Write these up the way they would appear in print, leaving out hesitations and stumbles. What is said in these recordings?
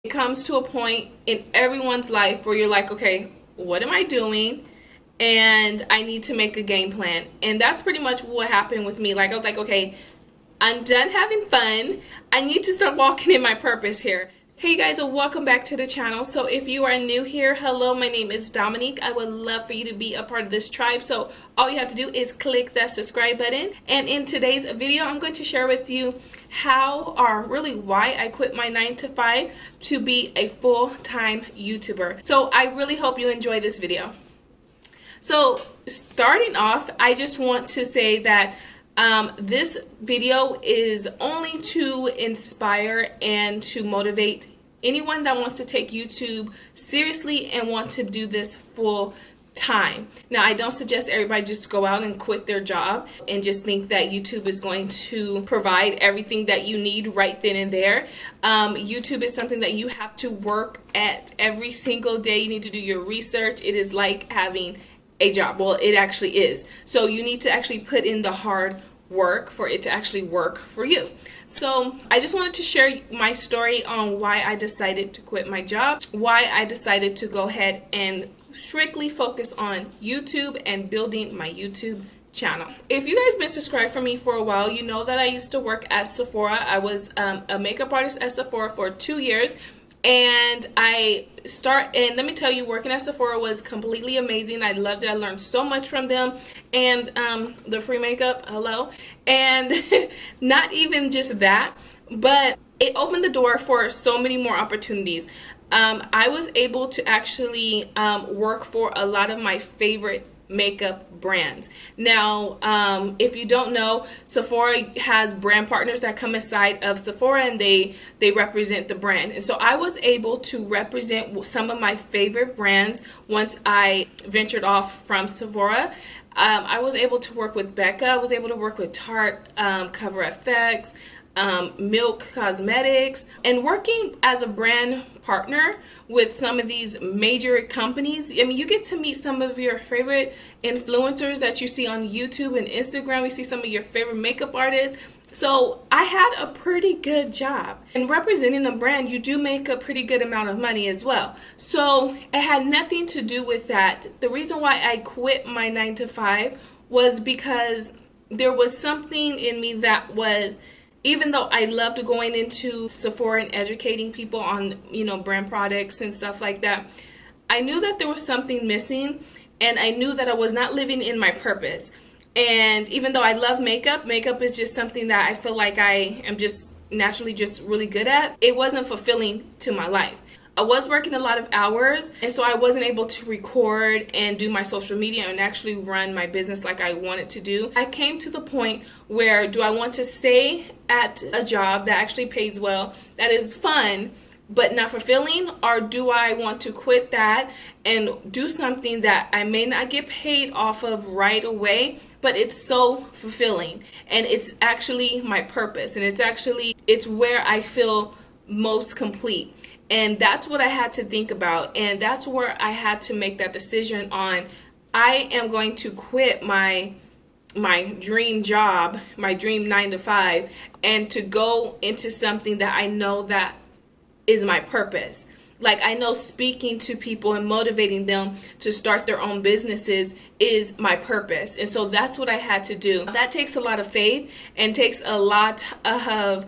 It comes to a point in everyone's life where you're like, okay, what am I doing? And I need to make a game plan. And that's pretty much what happened with me. Like, I was like, okay, I'm done having fun. I need to start walking in my purpose here. Hey guys, and welcome back to the channel. So if you are new here, hello, my name is Dominique. I would love for you to be a part of this tribe. So all you have to do is click that subscribe button. And in today's video, I'm going to share with you how, or really why, I quit my 9-to-5 to be a full-time YouTuber. So I really hope you enjoy this video. So starting off, I just want to say that this video is only to inspire and to motivate anyone that wants to take YouTube seriously and want to do this full time. Now, I don't suggest everybody just go out and quit their job and just think that YouTube is going to provide everything that you need right then and there. YouTube is something that you have to work at every single day. You need to do your research. It is like having a job. Well, it actually is. So you need to actually put in the hard work for it to actually work for you. So I just wanted to share my story on why I decided to quit my job, why I decided to go ahead and strictly focus on YouTube and building my YouTube channel. If you guys been subscribed for me for a while, you know that I used to work at Sephora. I was a makeup artist at Sephora for 2 years. And and let me tell you, working at Sephora was completely amazing. I loved it. I learned so much from them. And the free makeup, hello. And not even just that, but it opened the door for so many more opportunities. I was able to actually work for a lot of my favorite makeup brands. Now, if you don't know, Sephora has brand partners that come aside of Sephora, and they represent the brand. And so I was able to represent some of my favorite brands once I ventured off from Sephora. I was able to work with Becca. I was able to work with Tarte, Cover FX, Milk Cosmetics, and working as a brand partner with some of these major companies. I mean, you get to meet some of your favorite influencers that you see on YouTube and Instagram. You see some of your favorite makeup artists. So I had a pretty good job. And representing a brand, you do make a pretty good amount of money as well. So it had nothing to do with that. The reason why I quit my 9-to-5 was because there was something in me that was, even though I loved going into Sephora and educating people on, brand products and stuff like that, I knew that there was something missing, and I knew that I was not living in my purpose. And even though I love makeup, makeup is just something that I feel like I am just naturally just really good at. It wasn't fulfilling to my life. I was working a lot of hours, and so I wasn't able to record and do my social media and actually run my business like I wanted to do. I came to the point where, do I want to stay at a job that actually pays well, that is fun, but not fulfilling, or do I want to quit that and do something that I may not get paid off of right away, but it's so fulfilling, and it's actually my purpose, and it's where I feel most complete. And that's what I had to think about, and that's where I had to make that decision on, I am going to quit my dream job, my dream 9-to-5, and to go into something that I know that is my purpose. Like, I know speaking to people and motivating them to start their own businesses is my purpose. And so that's what I had to do. That takes a lot of faith and takes a lot of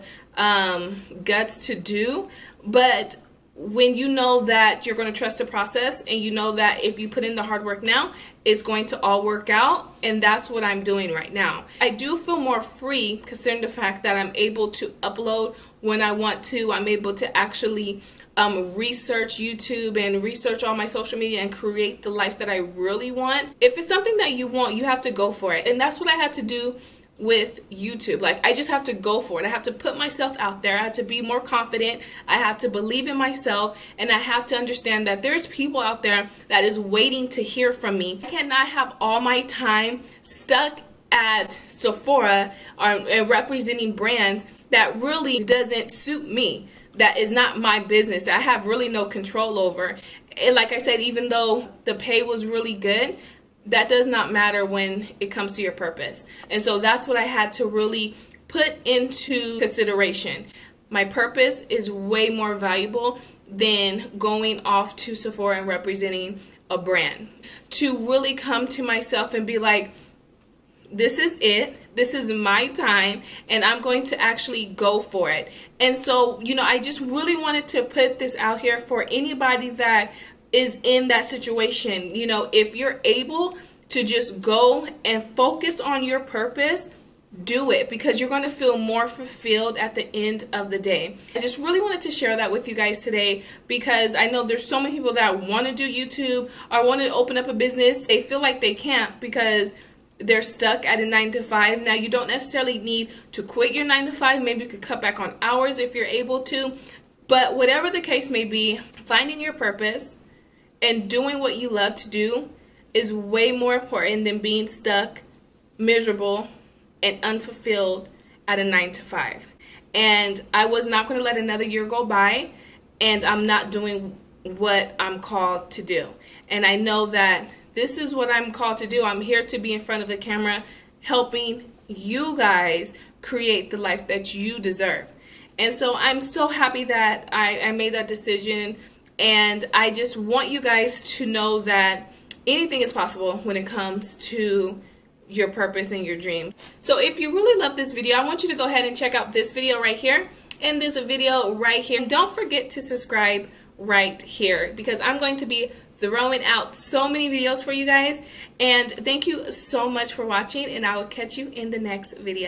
guts to do. But when you know that you're going to trust the process, and you know that if you put in the hard work now, it's going to all work out, and that's what I'm doing right now. I do feel more free considering the fact that I'm able to upload when I want to. I'm able to actually research YouTube and research all my social media and create the life that I really want. If it's something that you want, you have to go for it. And that's what I had to do with YouTube. Like, I just have to go for it. I have to put myself out there. I have to be more confident. I have to believe in myself, and I have to understand that there's people out there that is waiting to hear from me. I cannot have all my time stuck at Sephora or representing brands that really doesn't suit me, that is not my business, that I have really no control over. And like I said, even though the pay was really good, that does not matter when it comes to your purpose. And so that's what I had to really put into consideration. My purpose is way more valuable than going off to Sephora and representing a brand. To really come to myself and be like, this is it. This is my time, and I'm going to actually go for it. And so, you know, I just really wanted to put this out here for anybody that is in that situation. You know, if you're able to just go and focus on your purpose, do it, because you're going to feel more fulfilled at the end of the day. I just really wanted to share that with you guys today, because I know there's so many people that want to do YouTube or want to open up a business. They feel like they can't because they're stuck at a 9-to-5. Now, you don't necessarily need to quit your 9-to-5. Maybe you could cut back on hours if you're able to. But whatever the case may be, finding your purpose and doing what you love to do is way more important than being stuck, miserable, and unfulfilled at a 9-to-5. And I was not going to let another year go by and I'm not doing what I'm called to do. And I know that this is what I'm called to do. I'm here to be in front of the camera helping you guys create the life that you deserve. And so I'm so happy that I made that decision, and I just want you guys to know that anything is possible when it comes to your purpose and your dream. So if you really love this video, I want you to go ahead and check out this video right here, and there's a video right here. And don't forget to subscribe right here, because I'm going to be throwing out so many videos for you guys. And thank you so much for watching, and I will catch you in the next video.